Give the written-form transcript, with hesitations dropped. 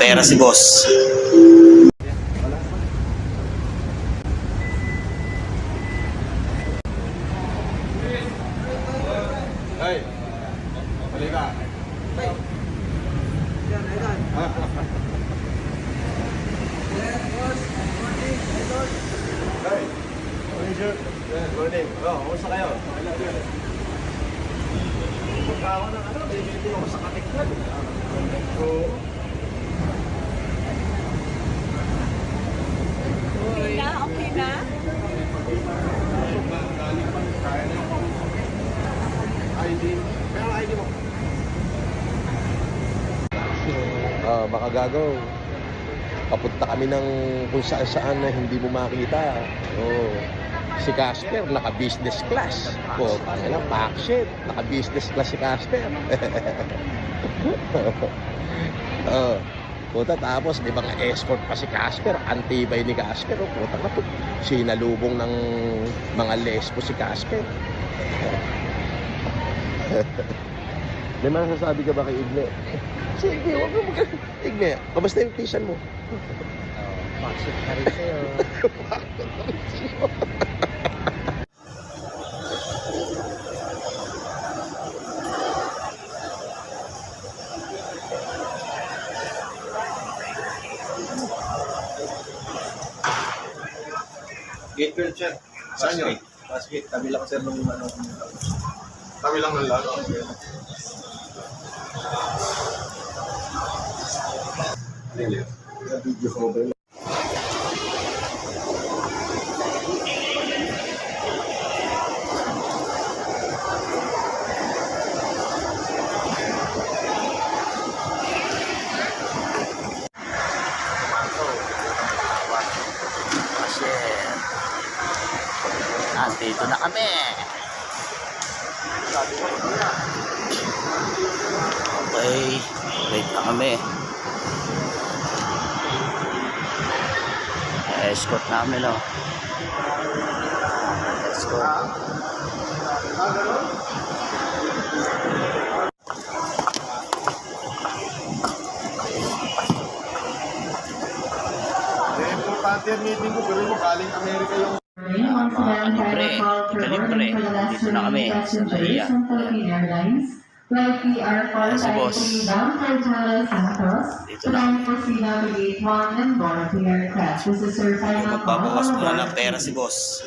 pera si boss. Hey, halika. Hey. Morning, sir. Good morning. Kumusta kayo? Punta ako ng bibili ako sa Katiklan. Okay na? Okay na? ID. Pero ID mo. Baka gagaw. Papunta kami ng kung saan na hindi mo makita. Si Casper, naka-business class. Tangina, backshit. Naka-business class si Casper. Tapos may mga escort pa si Casper. Antibay ni Casper. Sinalubong ng mga lesbo si Casper. May masasabi ka ba kay Igne? Sige, huwag mo Igne, kamusta yung tisan mo? Bakit ka rin sa'yo? Gate 12, sir. Saan yun? Basket. Tabi lang, sir, nung ano. Tabi lang ng lalo. Video cover. Nandito na kami. Okay, wait na kami. Escort namin, oh. Escort. Importante yung meeting ko, pero yung galing Amerika yung Kalibre. Dito na kami sa Bahia. Si boss. Dito na. Magpapawas muna ng pera si boss.